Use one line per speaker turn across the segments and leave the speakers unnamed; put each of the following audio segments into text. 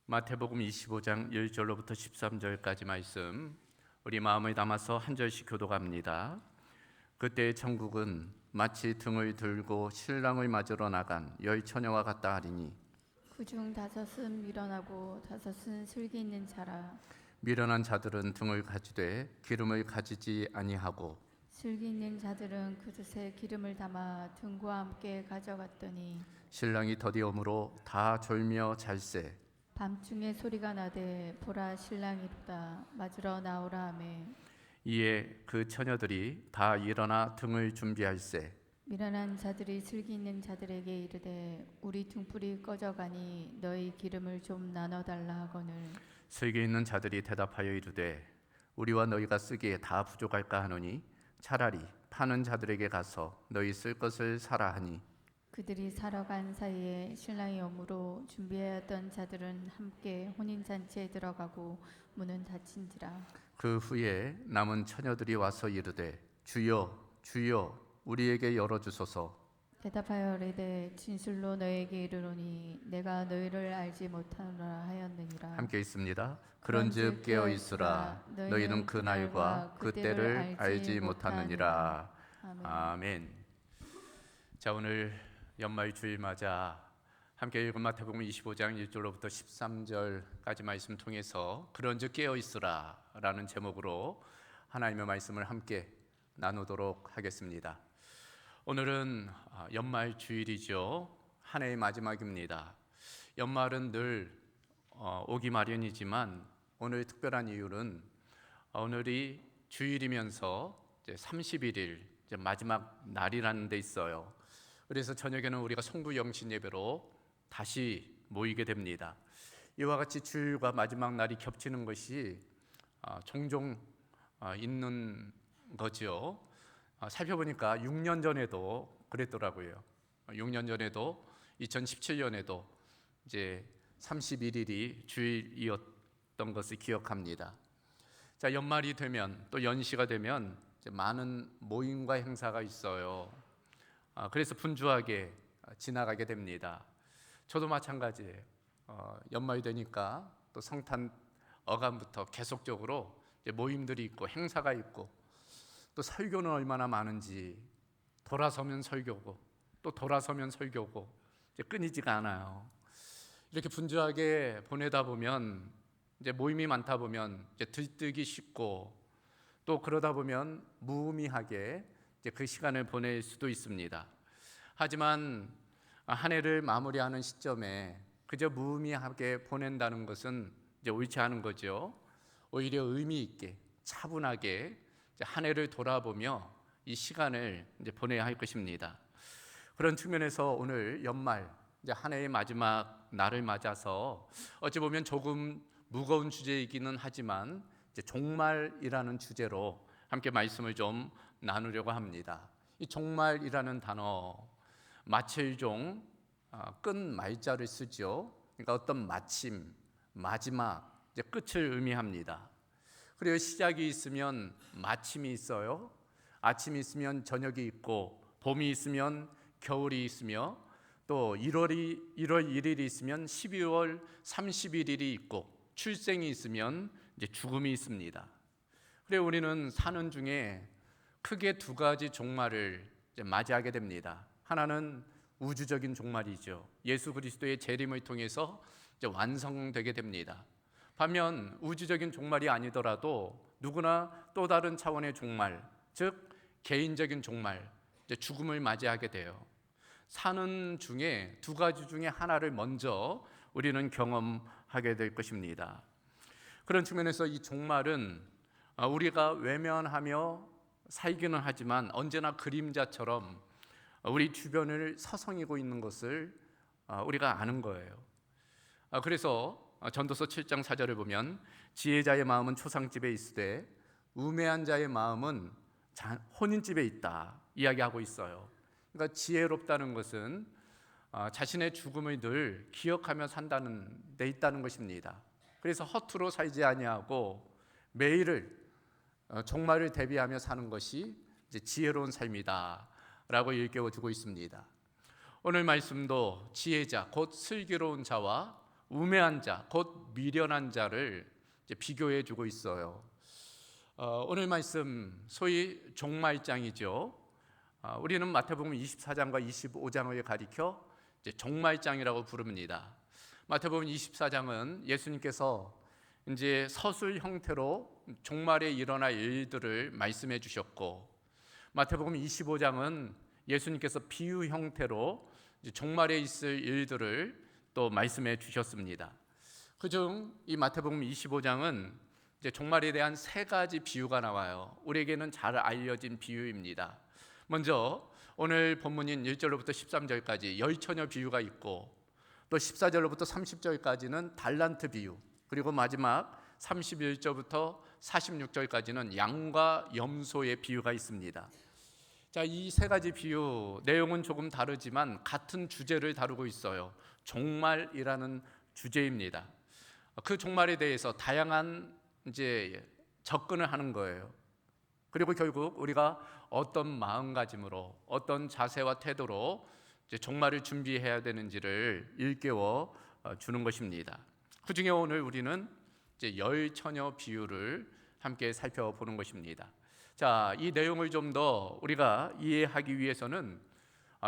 마태복음 25장 1절로부터 13절까지 말씀 우리 마음을 담아서 한 절씩 교독합니다. 그때 천국은 마치 등을 들고 신랑을 맞으러 나간 열 처녀와 같다 하리니
그중 다섯은 미련하고 다섯은 슬기 있는 자라.
미련한 자들은 등을 가지되 기름을 가지지 아니하고
슬기 있는 자들은 그릇에 기름을 담아 등과 함께 가져갔더니
신랑이 더디오므로 다 졸며 잘세.
밤중에 소리가 나되 보라 신랑이로다 맞으러 나오라 하매
이에 그 처녀들이 다 일어나 등을 준비할세.
미련한 자들이 슬기 있는 자들에게 이르되 우리 등불이 꺼져가니 너희 기름을 좀 나눠달라 하거늘
슬기 있는 자들이 대답하여 이르되 우리와 너희가 쓰기에 다 부족할까 하노니 차라리 파는 자들에게 가서 너희 쓸 것을 사라 하니
그들이 사러 간 사이에 신랑이 오므로 준비하였던 자들은 함께 혼인잔치에 들어가고 문은 닫힌지라.
그 후에 남은 처녀들이 와서 이르되 주여 주여 우리에게 열어주소서.
대답하여 이르되 진실로 너에게 이르노니 내가 너희를 알지 못하노라 하였느니라.
함께 있습니다. 그런즉 깨어 있으라 너희는 그 날과 그 때를 알지 못하느니라. 아멘. 자, 오늘 연말 주일 맞아 함께 읽은 마태복음 25장 1절로부터 13절까지 말씀 통해서 그런즉 깨어 있으라 라는 제목으로 하나님의 말씀을 함께 나누도록 하겠습니다. 오늘은 연말 주일이죠. 한 해의 마지막입니다. 연말은 늘 오기 마련이지만 오늘 특별한 이유는 오늘이 주일이면서 이제 31일 이제 마지막 날이라는 데 있어요. 그래서 저녁에는 우리가 성부 영신 예배로 다시 모이게 됩니다. 이와 같이 주일과 마지막 날이 겹치는 것이 종종 있는 거죠. 살펴보니까 6년 전에도 그랬더라고요. 6년 전에도 2017년에도 이제 31일이 주일이었던 것을 기억합니다. 자, 연말이 되면 또 연시가 되면 이제 많은 모임과 행사가 있어요. 그래서 분주하게 지나가게 됩니다. 저도 마찬가지예요. 연말이 되니까 또 성탄 어간부터 계속적으로 이제 모임들이 있고 행사가 있고 또 설교는 얼마나 많은지 돌아서면 설교고 또 돌아서면 설교고 이제 끊이지가 않아요. 이렇게 분주하게 보내다 보면 이제 모임이 많다 보면 이제 들뜨기 쉽고 또 그러다 보면 무의미하게 이제 그 시간을 보낼 수도 있습니다. 하지만 한 해를 마무리하는 시점에 그저 무의미하게 보낸다는 것은 이제 옳지 않은 거죠. 오히려 의미 있게 차분하게 한 해를 돌아보며 이 시간을 이제 보내야 할 것입니다. 그런 측면에서 오늘 연말 이제 한 해의 마지막 날을 맞아서 어찌 보면 조금 무거운 주제이기는 하지만 이제 종말이라는 주제로 함께 말씀을 좀 나누려고 합니다. 이 종말이라는 단어 마칠종 끝 말자를 쓰죠. 그러니까 어떤 마침, 마지막, 이제 끝을 의미합니다. 그리고 시작이 있으면 마침이 있어요. 아침이 있으면 저녁이 있고 봄이 있으면 겨울이 있으며 또 1월 1일이 있으면 12월 31일이 있고 출생이 있으면 이제 죽음이 있습니다. 그래서 우리는 사는 중에 크게 두 가지 종말을 이제 맞이하게 됩니다. 하나는 우주적인 종말이죠. 예수 그리스도의 재림을 통해서 이제 완성되게 됩니다. 반면 우주적인 종말이 아니더라도 누구나 또 다른 차원의 종말, 즉 개인적인 종말, 이제 죽음을 맞이하게 돼요. 사는 중에 두 가지 중에 하나를 먼저 우리는 경험하게 될 것입니다. 그런 측면에서 이 종말은 우리가 외면하며 살기는 하지만 언제나 그림자처럼 우리 주변을 서성이고 있는 것을 우리가 아는 거예요. 그래서 전도서 7장 4절을 보면 지혜자의 마음은 초상집에 있으되 우매한 자의 마음은 혼인집에 있다 이야기하고 있어요. 그러니까 지혜롭다는 것은 자신의 죽음을 늘 기억하며 산다는 데 있다는 것입니다. 그래서 허투루 살지 아니하고 매일을 종말을 대비하며 사는 것이 이제 지혜로운 삶이다 라고 일깨워주고 있습니다. 오늘 말씀도 지혜자 곧 슬기로운 자와 우매한 자, 곧 미련한 자를 이제 비교해 주고 있어요. 오늘 말씀 소위 종말장이죠. 우리는 마태복음 24장과 25장을 가리켜 이제 종말장이라고 부릅니다. 마태복음 24장은 예수님께서 이제 서술 형태로 종말에 일어날 일들을 말씀해 주셨고, 마태복음 25장은 예수님께서 비유 형태로 이제 종말에 있을 일들을 또 말씀해 주셨습니다. 그중 이 마태복음 25장은 이제 종말에 대한 세 가지 비유가 나와요. 우리에게는 잘 알려진 비유입니다. 먼저 오늘 본문인 1절로부터 13절까지 열처녀 비유가 있고, 또 14절로부터 30절까지는 달란트 비유, 그리고 마지막 31절부터 46절까지는 양과 염소의 비유가 있습니다. 자, 이 세 가지 비유 내용은 조금 다르지만 같은 주제를 다루고 있어요. 종말이라는 주제입니다. 그 종말에 대해서 다양한 이제 접근을 하는 거예요. 그리고 결국 우리가 어떤 마음가짐으로, 어떤 자세와 태도로 이제 종말을 준비해야 되는지를 일깨워 주는 것입니다. 그 중에 오늘 우리는 이제 열처녀 비유를 함께 살펴보는 것입니다. 자, 이 내용을 좀 더 우리가 이해하기 위해서는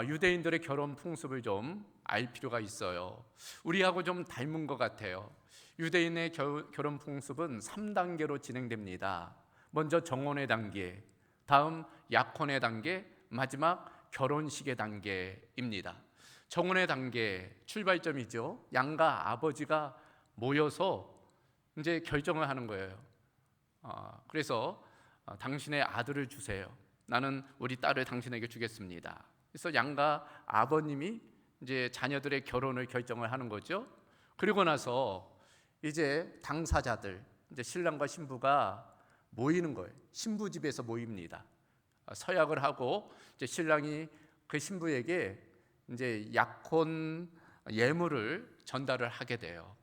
유대인들의 결혼 풍습을 좀 알 필요가 있어요. 우리하고 좀 닮은 것 같아요. 유대인의 결혼 풍습은 3단계로 진행됩니다. 먼저 정혼의 단계, 다음 약혼의 단계, 마지막 결혼식의 단계입니다. 정혼의 단계 출발점이죠. 양가 아버지가 모여서 이제 결정을 하는 거예요. 그래서 당신의 아들을 주세요. 나는 우리 딸을 당신에게 주겠습니다. 그래서 양가 아버님이 이제 자녀들의 결혼을 결정을 하는 거죠. 그리고 나서 이제 당사자들, 이제 신랑과 신부가 모이는 거예요. 신부 집에서 모입니다. 서약을 하고 이제 신랑이 그 신부에게 이제 약혼 예물을 전달을 하게 돼요.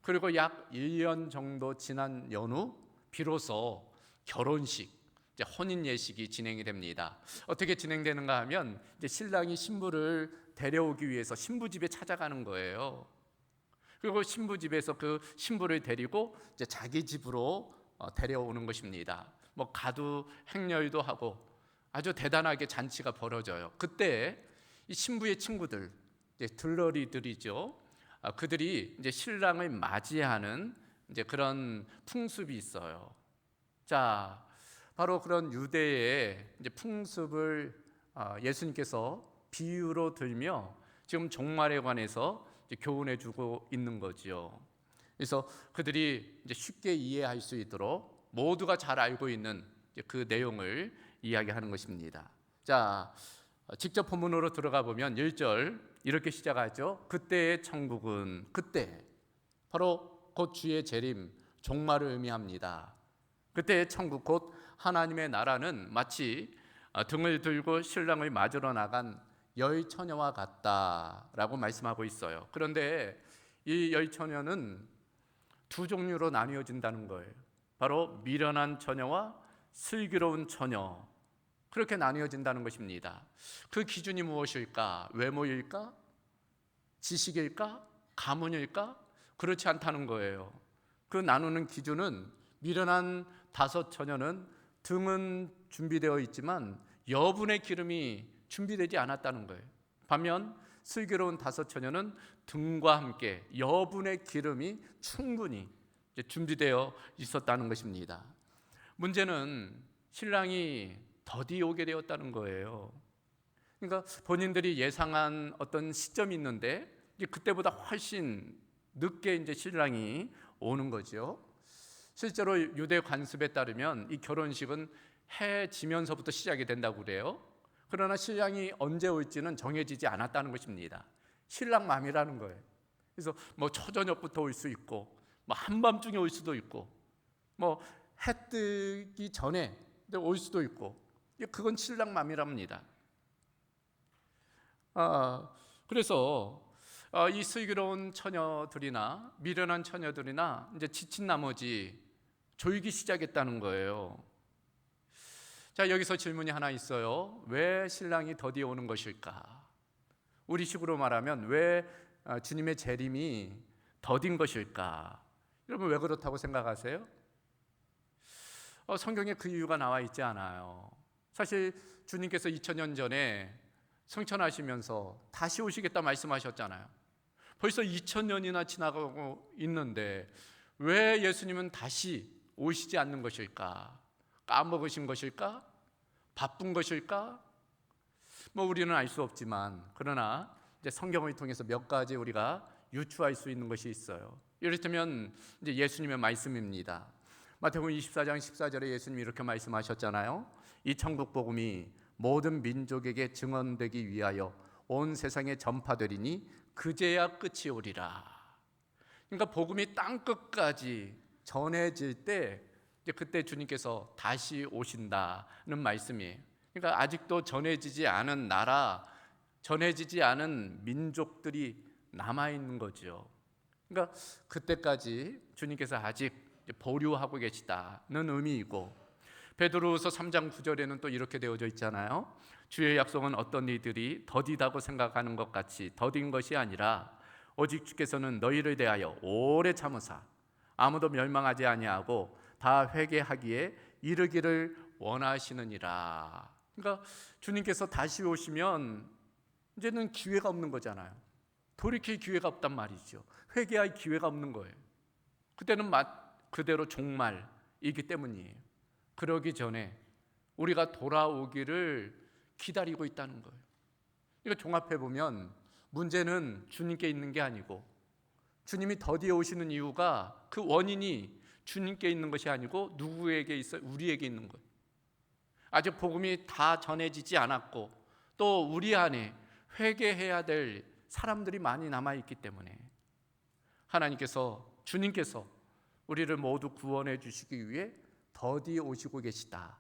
그리고 약 1년 정도 지난 연후 비로소 결혼식, 이제 혼인 예식이 진행이 됩니다. 어떻게 진행되는가 하면 이제 신랑이 신부를 데려오기 위해서 신부 집에 찾아가는 거예요. 그리고 신부 집에서 그 신부를 데리고 이제 자기 집으로 데려오는 것입니다. 뭐 가두 행렬도 하고 아주 대단하게 잔치가 벌어져요. 그때 이 신부의 친구들, 이제 들러리들이죠. 그들이 이제 신랑을 맞이하는 이제 그런 풍습이 있어요. 자, 바로 그런 유대의 이제 풍습을 예수님께서 비유로 들며 지금 종말에 관해서 이제 교훈해주고 있는 거지요. 그래서 그들이 이제 쉽게 이해할 수 있도록 모두가 잘 알고 있는 그 내용을 이야기하는 것입니다. 자, 직접 본문으로 들어가 보면 1절 이렇게 시작하죠. 그때의 천국은, 그때 바로 곧 주의 재림, 종말을 의미합니다. 그때의 천국 곧 하나님의 나라는 마치 등을 들고 신랑을 맞으러 나간 열처녀와 같다라고 말씀하고 있어요. 그런데 이 열처녀는 두 종류로 나뉘어진다는 거예요. 바로 미련한 처녀와 슬기로운 처녀, 그렇게 나뉘어진다는 것입니다. 그 기준이 무엇일까? 외모일까? 지식일까? 가문일까? 그렇지 않다는 거예요. 그 나누는 기준은 미련한 다섯 처녀는 등은 준비되어 있지만 여분의 기름이 준비되지 않았다는 거예요. 반면 슬기로운 다섯 처녀는 등과 함께 여분의 기름이 충분히 준비되어 있었다는 것입니다. 문제는 신랑이 더디 오게 되었다는 거예요. 그러니까 본인들이 예상한 어떤 시점이 있는데 그때보다 훨씬 늦게 이제 신랑이 오는 거죠. 실제로 유대 관습에 따르면 이 결혼식은 해 지면서부터 시작이 된다고 그래요. 그러나 신랑이 언제 올지는 정해지지 않았다는 것입니다. 신랑 맘이라는 거예요. 그래서 뭐 초저녁부터 올 수 있고, 뭐 한밤중에 올 수도 있고, 뭐 해 뜨기 전에 올 수도 있고, 그건 신랑 맘이랍니다. 그래서 이 슬기로운 처녀들이나 미련한 처녀들이나 이제 지친 나머지 졸기 시작했다는 거예요. 자, 여기서 질문이 하나 있어요. 왜 신랑이 더디 오는 것일까? 우리식으로 말하면 왜 주님의 재림이 더딘 것일까? 여러분 왜 그렇다고 생각하세요? 성경에 그 이유가 나와 있지 않아요. 사실 주님께서 2000년 전에 승천하시면서 다시 오시겠다 말씀하셨잖아요. 벌써 2000년이나 지나가고 있는데 왜 예수님은 다시 오시지 않는 것일까? 까먹으신 것일까? 바쁜 것일까? 우리는 알 수 없지만, 그러나 이제 성경을 통해서 몇 가지 우리가 유추할 수 있는 것이 있어요. 이를테면 이제 예수님의 말씀입니다. 마태복음 24장 14절에 예수님이 이렇게 말씀하셨잖아요. 이 천국 복음이 모든 민족에게 증언되기 위하여 온 세상에 전파되리니 그제야 끝이 오리라. 그러니까 복음이 땅 끝까지 전해질 때 이제 그때 주님께서 다시 오신다는 말씀이에요. 그러니까 아직도 전해지지 않은 나라, 전해지지 않은 민족들이 남아 있는 거죠. 그러니까 그때까지 주님께서 아직 보류하고 계시다는 의미이고, 베드로후서 3장 9절에는 또 이렇게 되어져 있잖아요. 주의 약속은 어떤 이들이 더디다고 생각하는 것 같이 더딘 것이 아니라 오직 주께서는 너희를 대하여 오래 참으사 아무도 멸망하지 아니하고 다 회개하기에 이르기를 원하시느니라. 그러니까 주님께서 다시 오시면 이제는 기회가 없는 거잖아요. 돌이킬 기회가 없단 말이죠. 회개할 기회가 없는 거예요. 그때는 그대로 종말이기 때문이에요. 그러기 전에 우리가 돌아오기를 기다리고 있다는 거예요. 이거 종합해 보면 문제는 주님께 있는 게 아니고, 주님이 더디에 오시는 이유가 그 원인이 주님께 있는 것이 아니고 누구에게 있어요? 우리에게 있는 거예요. 아직 복음이 다 전해지지 않았고 또 우리 안에 회개해야 될 사람들이 많이 남아있기 때문에 주님께서 우리를 모두 구원해 주시기 위해 더디 오시고 계시다.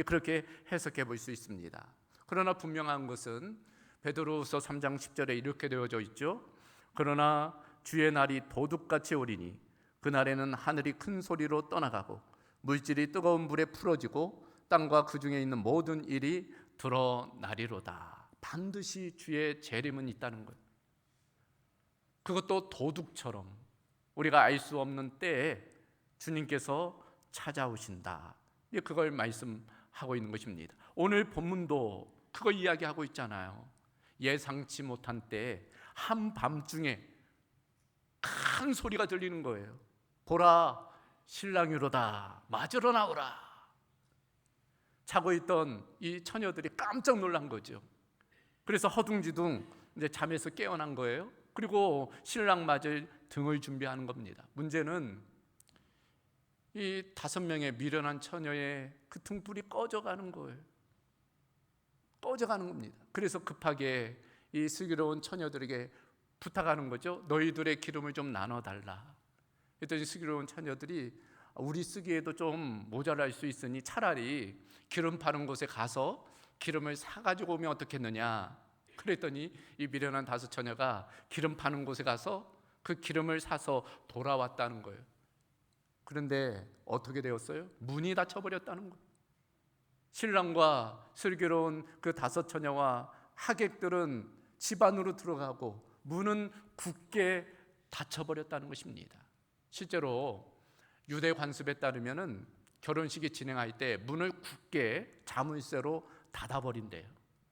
그렇게 해석해 볼 수 있습니다. 그러나 분명한 것은 베드로후서 3장 10절에 이렇게 되어져 있죠. 그러나 주의 날이 도둑같이 오리니 그날에는 하늘이 큰 소리로 떠나가고 물질이 뜨거운 불에 풀어지고 땅과 그 중에 있는 모든 일이 드러나리로다. 반드시 주의 재림은 있다는 것. 그것도 도둑처럼 우리가 알 수 없는 때에 주님께서 찾아오신다. 그걸 말씀하고 있는 것입니다. 오늘 본문도 그거 이야기하고 있잖아요. 예상치 못한 때에 한밤중에 큰 소리가 들리는 거예요. 보라, 신랑이로다. 맞으러 나오라. 자고 있던 이 처녀들이 깜짝 놀란 거죠. 그래서 허둥지둥 이제 잠에서 깨어난 거예요. 그리고 신랑 맞을 등을 준비하는 겁니다. 문제는 이 5명의 미련한 처녀의 그 등불이 꺼져가는 거예요. 꺼져가는 겁니다. 그래서 급하게 이 슬기로운 처녀들에게 부탁하는 거죠. 너희들의 기름을 좀 나눠달라. 그랬더니 슬기로운 처녀들이 우리 쓰기에도 좀 모자랄 수 있으니 차라리 기름 파는 곳에 가서 기름을 사가지고 오면 어떻겠느냐. 그랬더니 이 미련한 5 처녀가 기름 파는 곳에 가서 그 기름을 사서 돌아왔다는 거예요. 그런데 어떻게 되었어요? 문이 닫혀버렸다는 거예요. 신랑과 슬기로운 그 5 처녀와 하객들은 집 안으로 들어가고 문은 굳게 닫혀버렸다는 것입니다. 실제로 유대 관습에 따르면은 결혼식이 진행할 때 문을 굳게 자물쇠로 닫아버린대요.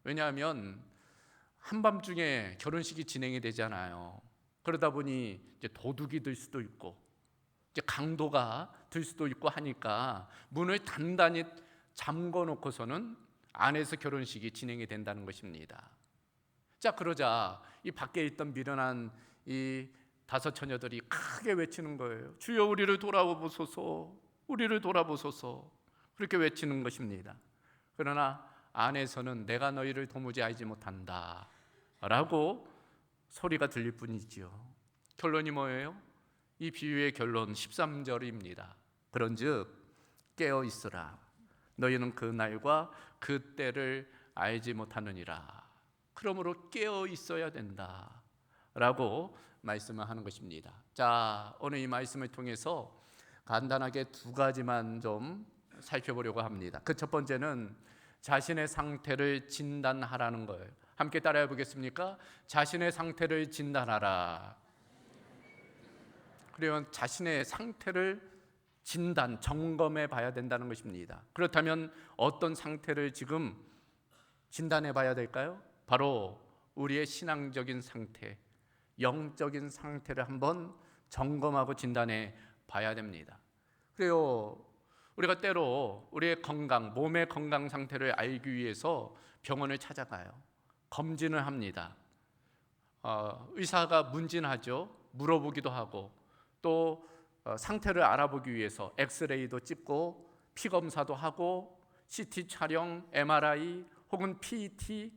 왜냐하면 한밤중에 결혼식이 진행이 되잖아요. 그러다 보니 이제 도둑이 들 수도 있고 이제 강도가 들 수도 있고 하니까 문을 단단히 잠궈 놓고서는 안에서 결혼식이 진행이 된다는 것입니다. 자, 그러자 이 밖에 있던 미련한 이 5 처녀들이 크게 외치는 거예요. 주여 우리를 돌아보소서, 우리를 돌아보소서. 그렇게 외치는 것입니다. 그러나 안에서는 내가 너희를 도무지 알지 못한다 라고 소리가 들릴 뿐이지요. 결론이 뭐예요? 이 비유의 결론 13절입니다. 그런즉 깨어 있으라. 너희는 그 날과 그 때를 알지 못하느니라. 그러므로 깨어 있어야 된다 라고 말씀을 하는 것입니다. 자, 오늘 이 말씀을 통해서 간단하게 2 가지만 좀 살펴보려고 합니다. 그 첫 번째는 자신의 상태를 진단하라는 거예요. 함께 따라해 보겠습니까? 자신의 상태를 진단하라. 그래야 자신의 상태를 진단, 점검해 봐야 된다는 것입니다. 그렇다면 어떤 상태를 지금 진단해 봐야 될까요? 바로 우리의 신앙적인 상태, 영적인 상태를 한번 점검하고 진단해 봐야 됩니다. 그래요, 우리가 때로 우리의 건강, 몸의 건강 상태를 알기 위해서 병원을 찾아가요. 검진을 합니다. 의사가 문진하죠. 물어보기도 하고, 또 상태를 알아보기 위해서 엑스레이도 찍고 피검사도 하고 CT 촬영, MRI 혹은 PET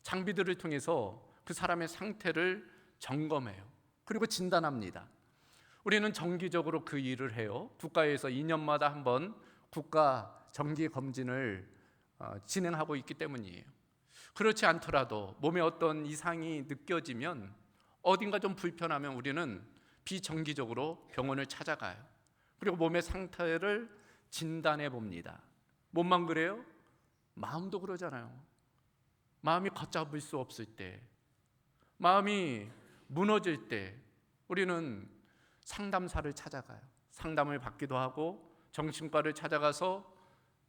장비들을 통해서 그 사람의 상태를 점검해요. 그리고 진단합니다. 우리는 정기적으로 그 일을 해요. 국가에서 2년마다 한 번 국가 정기 검진을 진행하고 있기 때문이에요. 그렇지 않더라도 몸에 어떤 이상이 느껴지면, 어딘가 좀 불편하면 우리는 비정기적으로 병원을 찾아가요. 그리고 몸의 상태를 진단해 봅니다. 몸만 그래요? 마음도 그러잖아요. 마음이 걷잡을 수 없을 때, 마음이 무너질 때 우리는 상담사를 찾아가요. 상담을 받기도 하고 정신과를 찾아가서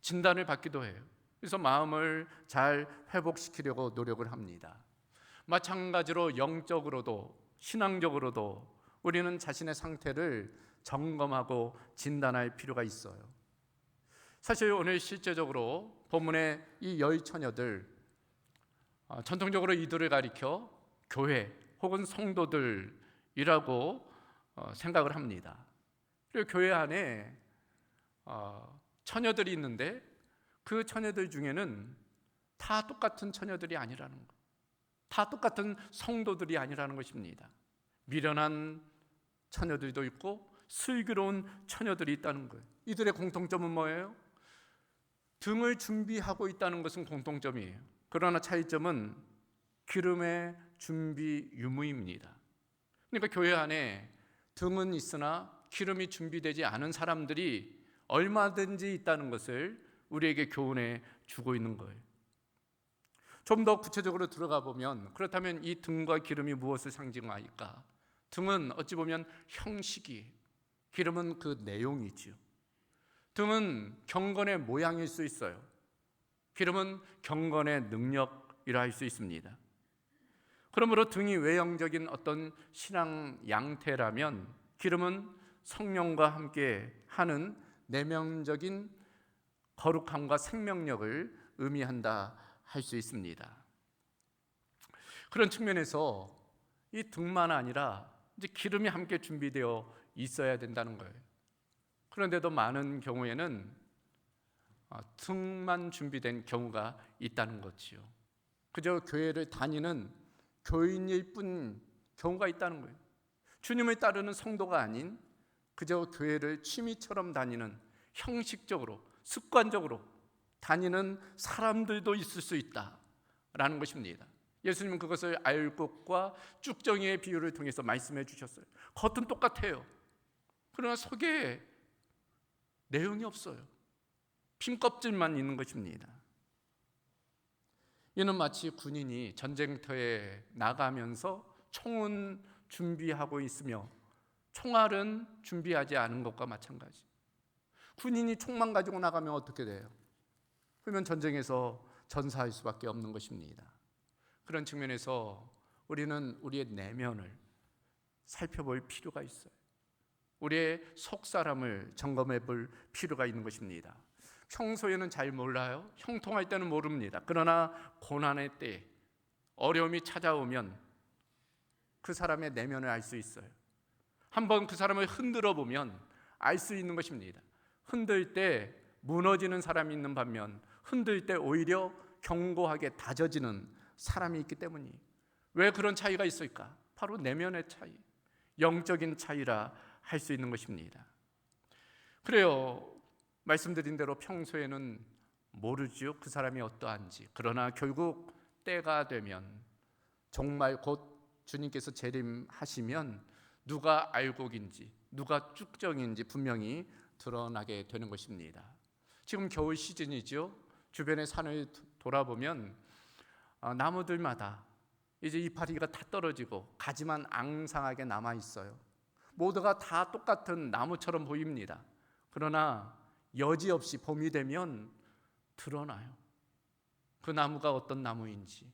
진단을 받기도 해요. 그래서 마음을 잘 회복시키려고 노력을 합니다. 마찬가지로 영적으로도 신앙적으로도 우리는 자신의 상태를 점검하고 진단할 필요가 있어요. 사실 오늘 실제적으로 본문의 이 열처녀들, 전통적으로 이들을 가리켜 교회 혹은 성도들이라고 생각을 합니다. 그리고 교회 안에 처녀들이 있는데 그 처녀들 중에는 다 똑같은 처녀들이 아니라는 것, 다 똑같은 성도들이 아니라는 것입니다. 미련한 처녀들도 있고 슬기로운 처녀들이 있다는 거예요. 이들의 공통점은 뭐예요? 등을 준비하고 있다는 것은 공통점이에요. 그러나 차이점은 기름의 준비 유무입니다. 그러니까 교회 안에 등은 있으나 기름이 준비되지 않은 사람들이 얼마든지 있다는 것을 우리에게 교훈해 주고 있는 거예요. 좀 더 구체적으로 들어가 보면, 그렇다면 이 등과 기름이 무엇을 상징할까? 등은 어찌 보면 형식이에요. 기름은 그 내용이지요. 등은 경건의 모양일 수 있어요. 기름은 경건의 능력이라 할 수 있습니다. 그러므로 등이 외형적인 어떤 신앙 양태라면 기름은 성령과 함께 하는 내면적인 거룩함과 생명력을 의미한다 할 수 있습니다. 그런 측면에서 이 등만 아니라 이제 기름이 함께 준비되어 있어야 된다는 거예요. 그런데도 많은 경우에는 등만 준비된 경우가 있다는 거지요. 그저 교회를 다니는 교인일 뿐 경우가 있다는 거예요. 주님을 따르는 성도가 아닌 그저 교회를 취미처럼 다니는, 형식적으로 습관적으로 다니는 사람들도 있을 수 있다라는 것입니다. 예수님은 그것을 알곡과 쭉정이의 비유를 통해서 말씀해 주셨어요. 겉은 똑같아요. 그러나 속에 내용이 없어요. 핀 껍질만 있는 것입니다. 이는 마치 군인이 전쟁터에 나가면서 총은 준비하고 있으며 총알은 준비하지 않은 것과 마찬가지. 군인이 총만 가지고 나가면 어떻게 돼요? 그러면 전쟁에서 전사할 수밖에 없는 것입니다. 그런 측면에서 우리는 우리의 내면을 살펴볼 필요가 있어요. 우리의 속사람을 점검해 볼 필요가 있는 것입니다. 평소에는 잘 몰라요. 형통할 때는 모릅니다. 그러나 고난의 때, 어려움이 찾아오면 그 사람의 내면을 알 수 있어요. 한번 그 사람을 흔들어 보면 알 수 있는 것입니다. 흔들 때 무너지는 사람이 있는 반면 흔들 때 오히려 견고하게 다져지는 사람이 있기 때문이에요. 왜 그런 차이가 있을까? 바로 내면의 차이, 영적인 차이라 할 수 있는 것입니다. 그래요. 말씀드린 대로 평소에는 모르지요, 그 사람이 어떠한지. 그러나 결국 때가 되면, 정말 곧 주님께서 재림하시면 누가 알곡인지 누가 쭉정인지 분명히 드러나게 되는 것입니다. 지금 겨울 시즌이죠. 주변의 산을 돌아보면 나무들마다 이제 이파리가 다 떨어지고 가지만 앙상하게 남아 있어요. 모두가 다 똑같은 나무처럼 보입니다. 그러나 여지없이 봄이 되면 드러나요. 그 나무가 어떤 나무인지.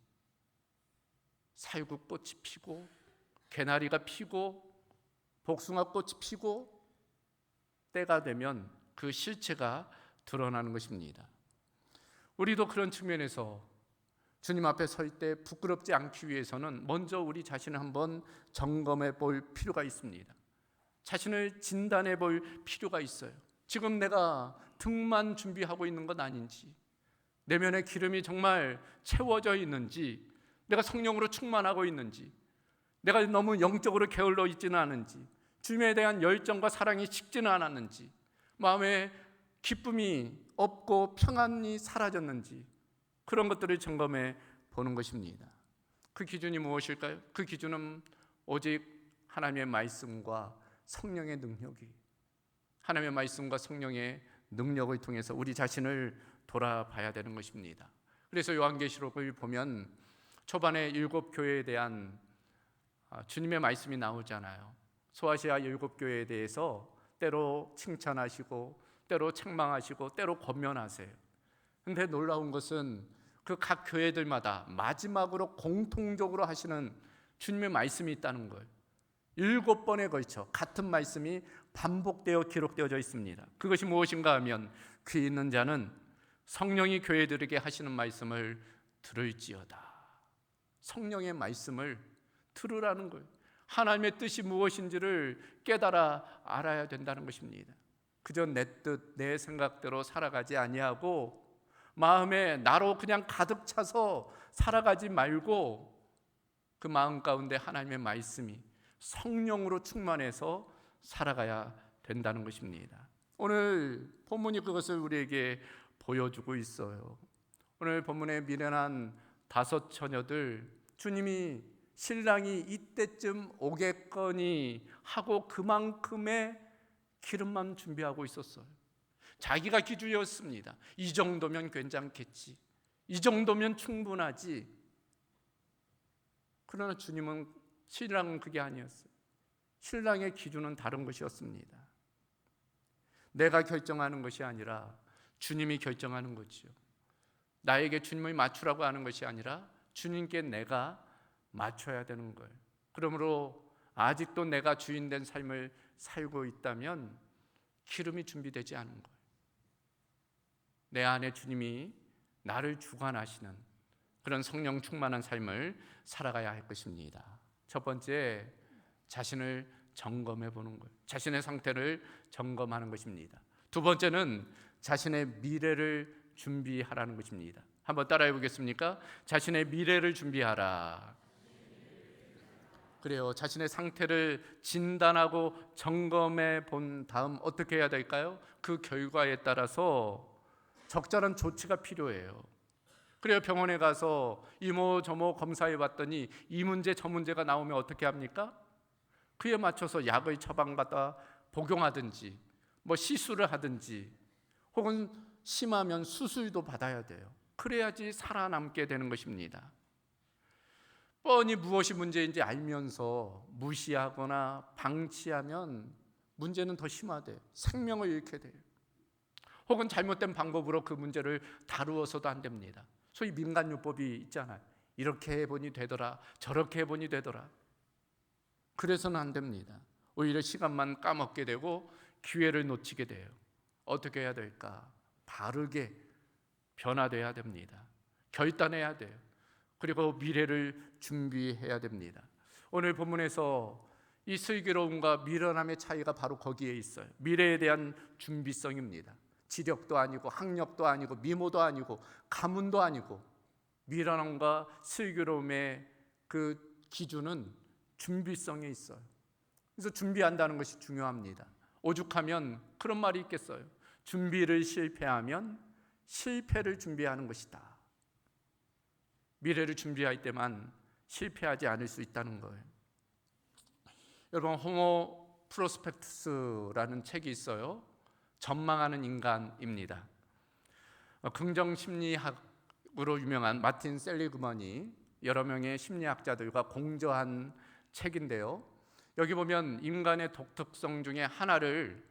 살구꽃이 피고 개나리가 피고 복숭아꽃이 피고 때가 되면 그 실체가 드러나는 것입니다. 우리도 그런 측면에서 주님 앞에 설 때 부끄럽지 않기 위해서는 먼저 우리 자신을 한번 점검해 볼 필요가 있습니다. 자신을 진단해 볼 필요가 있어요. 지금 내가 등만 준비하고 있는 것 아닌지, 내면의 기름이 정말 채워져 있는지, 내가 성령으로 충만하고 있는지, 내가 너무 영적으로 게을러 있지는 않은지, 주님에 대한 열정과 사랑이 식지는 않았는지, 마음에 기쁨이 없고 평안이 사라졌는지, 그런 것들을 점검해 보는 것입니다. 그 기준이 무엇일까요? 그 기준은 오직 하나님의 말씀과 성령의 능력이, 하나님의 말씀과 성령의 능력을 통해서 우리 자신을 돌아봐야 되는 것입니다. 그래서 요한계시록을 보면 초반에 7교회에 대한 주님의 말씀이 나오잖아요. 소아시아 7교회에 대해서 때로 칭찬하시고 때로 책망하시고 때로 권면하세요. 그런데 놀라운 것은 그 각 교회들마다 마지막으로 공통적으로 하시는 주님의 말씀이 있다는 걸 7번에 걸쳐 같은 말씀이 반복되어 기록되어져 있습니다. 그것이 무엇인가 하면 귀 있는 자는 성령이 교회들에게 하시는 말씀을 들을지어다. 성령의 말씀을 들으라는 거예요. 하나님의 뜻이 무엇인지를 깨달아 알아야 된다는 것입니다. 그저 내 뜻, 내 생각대로 살아가지 아니하고 마음에 나로 그냥 가득 차서 살아가지 말고 그 마음 가운데 하나님의 말씀이 성령으로 충만해서 살아가야 된다는 것입니다. 오늘 본문이 그것을 우리에게 보여주고 있어요. 오늘 본문에 미련한 5 처녀들, 주님이 신랑이 이때쯤 오겠거니 하고 그만큼의 기름만 준비하고 있었어요. 자기가 기준이었습니다. 이 정도면 괜찮겠지, 이 정도면 충분하지. 그러나 주님은, 신랑은 그게 아니었어요. 신랑의 기준은 다른 것이었습니다. 내가 결정하는 것이 아니라 주님이 결정하는 거지요. 나에게 주님을 맞추라고 하는 것이 아니라 주님께 내가 맞춰야 되는 거예요. 그러므로 아직도 내가 주인된 삶을 살고 있다면 기름이 준비되지 않은 거예요. 내 안에 주님이 나를 주관하시는 그런 성령 충만한 삶을 살아가야 할 것입니다. 첫 번째, 자신을 점검해 보는 거예요. 자신의 상태를 점검하는 것입니다. 두 번째는 자신의 미래를 준비하라는 것입니다. 한번 따라해 보겠습니까? 자신의 미래를 준비하라. 그래요. 자신의 상태를 진단하고 점검해 본 다음 어떻게 해야 될까요? 그 결과에 따라서 적절한 조치가 필요해요. 그래요. 병원에 가서 이모저모 검사해 봤더니 이 문제 저 문제가 나오면 어떻게 합니까? 그에 맞춰서 약을 처방받아 복용하든지 시술을 하든지 혹은 심하면 수술도 받아야 돼요. 그래야지 살아남게 되는 것입니다. 뻔히 무엇이 문제인지 알면서 무시하거나 방치하면 문제는 더 심화돼요. 생명을 잃게 돼요. 혹은 잘못된 방법으로 그 문제를 다루어서도 안 됩니다. 소위 민간요법이 있잖아요. 이렇게 해보니 되더라, 저렇게 해보니 되더라. 그래서는 안 됩니다. 오히려 시간만 까먹게 되고 기회를 놓치게 돼요. 어떻게 해야 될까? 바르게 변화돼야 됩니다. 결단해야 돼요. 그리고 미래를 준비해야 됩니다. 오늘 본문에서 이 슬기로움과 미련함의 차이가 바로 거기에 있어요. 미래에 대한 준비성입니다. 지력도 아니고 학력도 아니고 미모도 아니고 가문도 아니고 미련함과 슬기로움의 그 기준은 준비성에 있어요. 그래서 준비한다는 것이 중요합니다. 오죽하면 그런 말이 있겠어요. 준비를 실패하면 실패를 준비하는 것이다. 미래를 준비할 때만 실패하지 않을 수 있다는 거예요. 여러분, 호모 프로스펙투스라는 책이 있어요. 전망하는 인간입니다. 긍정심리학으로 유명한 마틴 셀리그먼이 여러 명의 심리학자들과 공저한 책인데요. 여기 보면 인간의 독특성 중에 하나를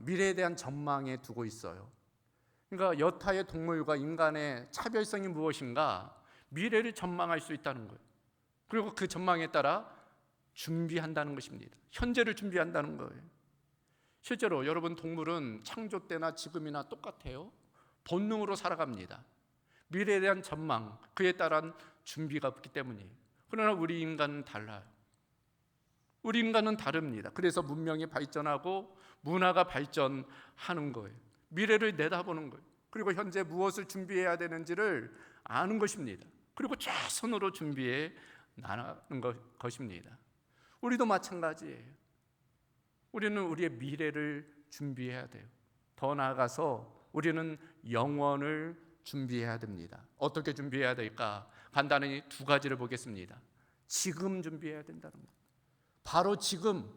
미래에 대한 전망에 두고 있어요. 그러니까 여타의 동물과 인간의 차별성이 무엇인가? 미래를 전망할 수 있다는 거예요. 그리고 그 전망에 따라 준비한다는 것입니다. 현재를 준비한다는 거예요. 실제로 여러분, 동물은 창조 때나 지금이나 똑같아요. 본능으로 살아갑니다. 미래에 대한 전망, 그에 따른 준비가 없기 때문이에요. 그러나 우리 인간은 달라요. 우리 인간은 다릅니다. 그래서 문명이 발전하고 문화가 발전하는 거예요. 미래를 내다보는 거예요. 그리고 현재 무엇을 준비해야 되는지를 아는 것입니다. 그리고 최선으로 준비해 나가는 것입니다. 우리도 마찬가지예요. 우리는 우리의 미래를 준비해야 돼요. 더 나아가서 우리는 영원을 준비해야 됩니다. 어떻게 준비해야 될까? 간단히 두 가지를 보겠습니다. 지금 준비해야 된다는 것. 바로 지금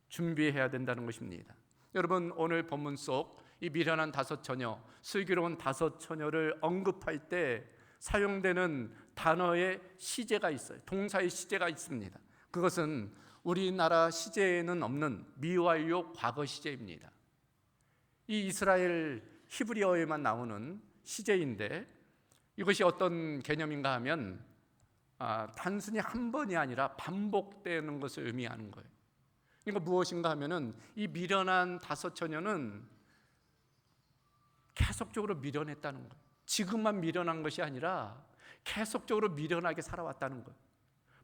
준비해야 된다는 것입니다. 여러분, 오늘 본문 속 이 미련한 다섯 처녀, 슬기로운 다섯 처녀를 언급할 때 사용되는 단어의 시제가 있어요. 동사의 시제가 있습니다. 그것은 우리나라 시제에는 없는 미완료 과거 시제입니다. 이 이스라엘 히브리어에만 나오는 시제인데, 이것이 어떤 개념인가 하면 단순히 한 번이 아니라 반복되는 것을 의미하는 거예요. 그러니까 무엇인가 하면은 이 미련한 다섯 처녀는 계속적으로 미련했다는 거예요. 지금만 미련한 것이 아니라 계속적으로 미련하게 살아왔다는 거예요.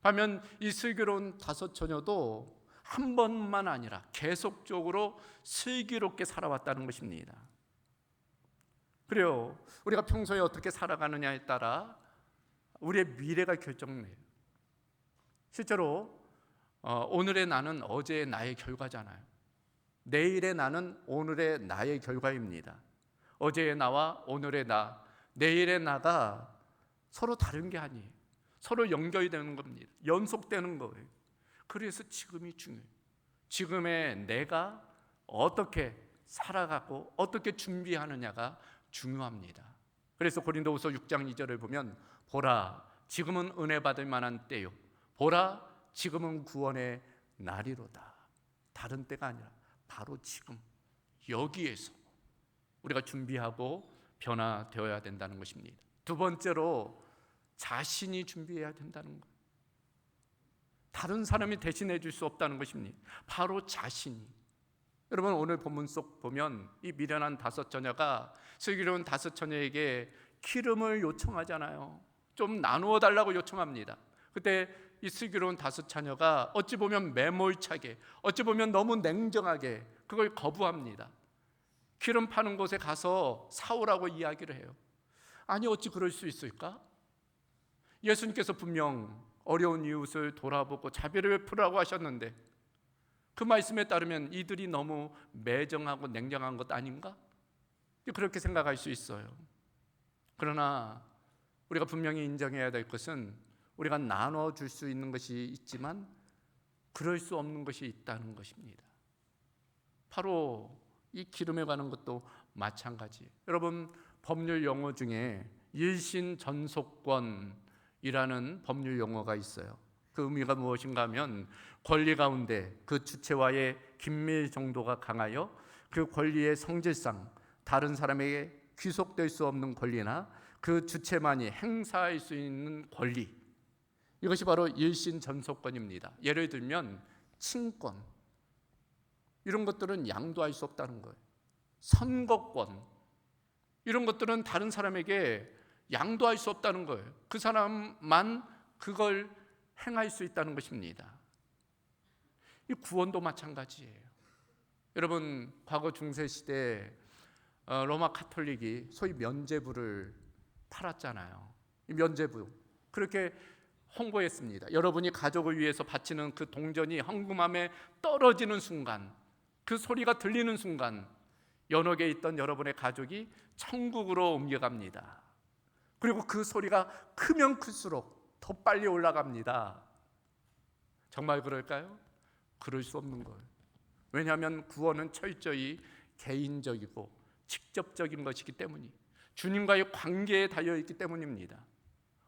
반면 이 슬기로운 다섯 처녀도 한 번만 아니라 계속적으로 슬기롭게 살아왔다는 것입니다. 그래요. 우리가 평소에 어떻게 살아가느냐에 따라 우리의 미래가 결정돼요. 실제로 오늘의 나는 어제의 나의 결과잖아요. 내일의 나는 오늘의 나의 결과입니다. 어제의 나와 오늘의 나, 내일의 나가 서로 다른 게 아니에요. 서로 연결이 되는 겁니다. 연속되는 거예요. 그래서 지금이 중요해요. 지금의 내가 어떻게 살아가고 어떻게 준비하느냐가 중요합니다. 그래서 고린도후서 6장 2절을 보면 보라, 지금은 은혜 받을 만한 때요. 보라, 지금은 구원의 날이로다. 다른 때가 아니라 바로 지금 여기에서 우리가 준비하고 변화되어야 된다는 것입니다. 두 번째로 자신이 준비해야 된다는 것. 다른 사람이 대신해 줄 수 없다는 것입니다. 바로 자신이. 여러분, 오늘 본문 속 보면 이 미련한 다섯 처녀가 슬기로운 다섯 처녀에게 기름을 요청하잖아요. 좀 나누어 달라고 요청합니다. 그때 이 슬기로운 다섯 처녀가 어찌 보면 매몰차게, 어찌 보면 너무 냉정하게 그걸 거부합니다. 기름 파는 곳에 가서 사오라고 이야기를 해요. 아니, 어찌 그럴 수 있을까? 예수님께서 분명 어려운 이웃을 돌아보고 자비를 베푸라고 하셨는데 그 말씀에 따르면 이들이 너무 매정하고 냉정한 것 아닌가? 그렇게 생각할 수 있어요. 그러나 우리가 분명히 인정해야 될 것은 우리가 나눠줄 수 있는 것이 있지만 그럴 수 없는 것이 있다는 것입니다. 바로 이 기름에 관한 것도 마찬가지예요. 여러분, 법률 용어 중에 일신전속권이라는 법률 용어가 있어요. 그 의미가 무엇인가 하면 권리 가운데 그 주체와의 긴밀 정도가 강하여 그 권리의 성질상 다른 사람에게 귀속될 수 없는 권리나 그 주체만이 행사할 수 있는 권리, 이것이 바로 일신전속권입니다. 예를 들면 친권, 이런 것들은 양도할 수 없다는 거예요. 선거권, 이런 것들은 다른 사람에게 양도할 수 없다는 거예요. 그 사람만 그걸 행할 수 있다는 것입니다. 이 구원도 마찬가지예요. 여러분, 과거 중세시대 로마 카톨릭이 소위 면죄부를 팔았잖아요. 이 면죄부, 그렇게 홍보했습니다. 여러분이 가족을 위해서 바치는 그 동전이 헌금함에 떨어지는 순간, 그 소리가 들리는 순간 연옥에 있던 여러분의 가족이 천국으로 옮겨갑니다. 그리고 그 소리가 크면 클수록 더 빨리 올라갑니다. 정말 그럴까요? 그럴 수 없는 거예요. 왜냐하면 구원은 철저히 개인적이고 직접적인 것이기 때문이, 주님과의 관계에 달려있기 때문입니다.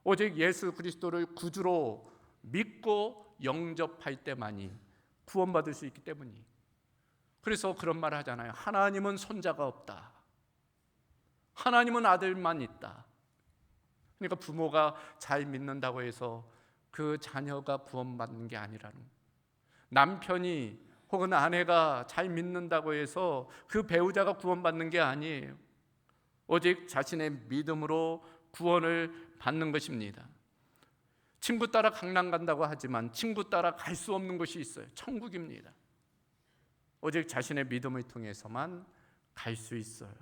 오직 예수 그리스도를 구주로 믿고 영접할 때만이 구원받을 수 있기 때문이에요. 그래서 그런 말 하잖아요. 하나님은 손자가 없다. 하나님은 아들만 있다. 그러니까 부모가 잘 믿는다고 해서 그 자녀가 구원받는 게 아니라는 거예요. 남편이 혹은 아내가 잘 믿는다고 해서 그 배우자가 구원받는 게 아니에요. 오직 자신의 믿음으로 구원을 받는 것입니다. 친구 따라 강남 간다고 하지만 친구 따라 갈 수 없는 곳이 있어요. 천국입니다. 오직 자신의 믿음을 통해서만 갈 수 있어요.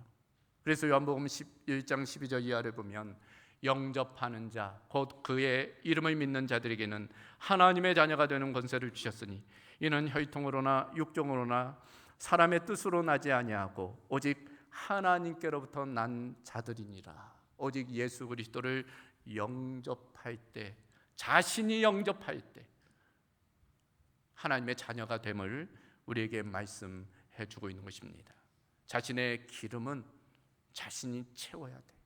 그래서 요한복음 11장 12절 이하를 보면 영접하는 자, 곧 그의 이름을 믿는 자들에게는 하나님의 자녀가 되는 권세를 주셨으니 이는 혈통으로나 육종으로나 사람의 뜻으로 나지 아니하고 오직 하나님께로부터 난 자들이니라. 오직 예수 그리스도를 영접할 때, 자신이 영접할 때 하나님의 자녀가 됨을 우리에게 말씀해 주고 있는 것입니다. 자신의 기름은 자신이 채워야 돼.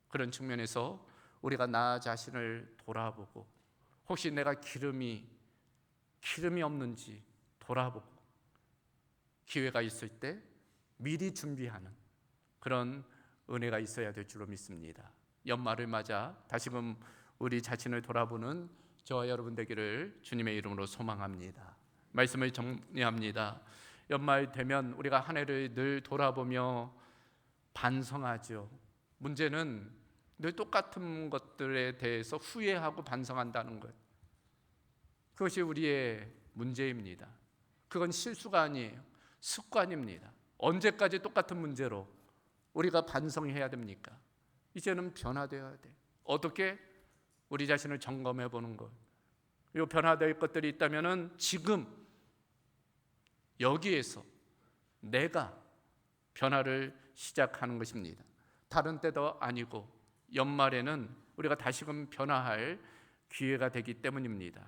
그런 측면에서 우리가 나 자신을 돌아보고 혹시 내가 기름이 없는지 돌아보고 기회가 있을 때 미리 준비하는 그런 은혜가 있어야 될 줄로 믿습니다. 연말을 맞아 다시금 우리 자신을 돌아보는 저와 여러분 되기를 주님의 이름으로 소망합니다. 말씀을 정리합니다. 연말 되면 우리가 한 해를 늘 돌아보며 반성하죠. 문제는 늘 똑같은 것들에 대해서 후회하고 반성한다는 것. 그것이 우리의 문제입니다. 그건 실수가 아니에요. 습관입니다. 언제까지 똑같은 문제로 우리가 반성해야 됩니까? 이제는 변화되어야 돼. 어떻게? 우리 자신을 점검해 보는 것. 이 변화될 것들이 있다면은 지금 여기에서 내가 변화를 시작하는 것입니다. 다른 때도 아니고 연말에는 우리가 다시금 변화할 기회가 되기 때문입니다.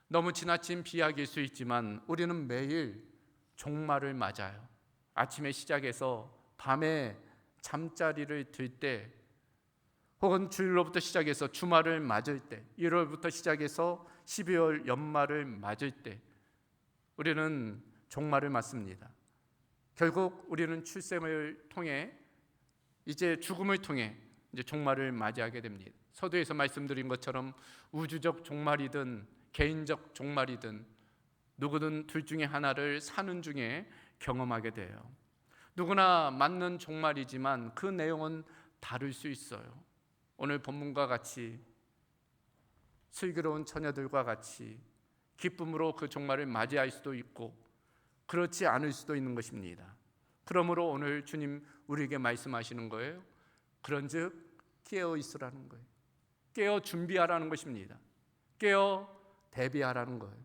너무 지나친 비약일 수 있지만 우리는 매일 종말을 맞아요. 아침에 시작해서 밤에 잠자리를 들 때, 혹은 주일로부터 시작해서 주말을 맞을 때, 1월부터 시작해서 12월 연말을 맞을 때 우리는 종말을 맞습니다. 결국 우리는 출생을 통해 이제 죽음을 통해 이제 종말을 맞이하게 됩니다. 서두에서 말씀드린 것처럼 우주적 종말이든 개인적 종말이든 누구든 둘 중에 하나를 사는 중에 경험하게 돼요. 누구나 맞는 종말이지만 그 내용은 다를 수 있어요. 오늘 본문과 같이 슬기로운 처녀들과 같이 기쁨으로 그 종말을 맞이할 수도 있고 그렇지 않을 수도 있는 것입니다. 그러므로 오늘 주님 우리에게 말씀하시는 거예요. 그런즉 깨어 있으라는 거예요. 깨어 준비하라는 것입니다. 깨어 대비하라는 거예요.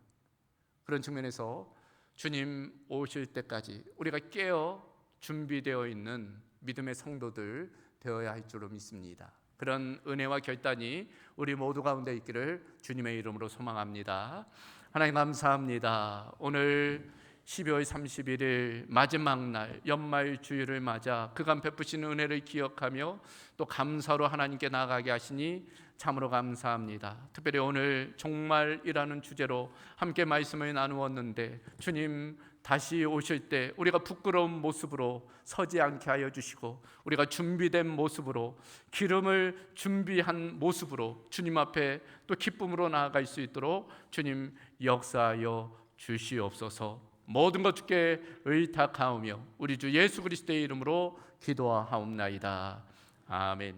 그런 측면에서 주님 오실 때까지 우리가 깨어 준비되어 있는 믿음의 성도들 되어야 할 줄로 믿습니다. 그런 은혜와 결단이 우리 모두 가운데 있기를 주님의 이름으로 소망합니다. 하나님 감사합니다. 오늘 12월 31일 마지막 날 연말 주일을 맞아 그간 베푸신 은혜를 기억하며 또 감사로 하나님께 나아가게 하시니 참으로 감사합니다. 특별히 오늘 종말이라는 주제로 함께 말씀을 나누었는데 주님 다시 오실 때 우리가 부끄러운 모습으로 서지 않게 하여 주시고 우리가 준비된 모습으로 기름을 준비한 모습으로 주님 앞에 또 기쁨으로 나아갈 수 있도록 주님 역사하여 주시옵소서. 모든 것 주께 의탁하오며 우리 주 예수 그리스도의 이름으로 기도하옵나이다. 아멘.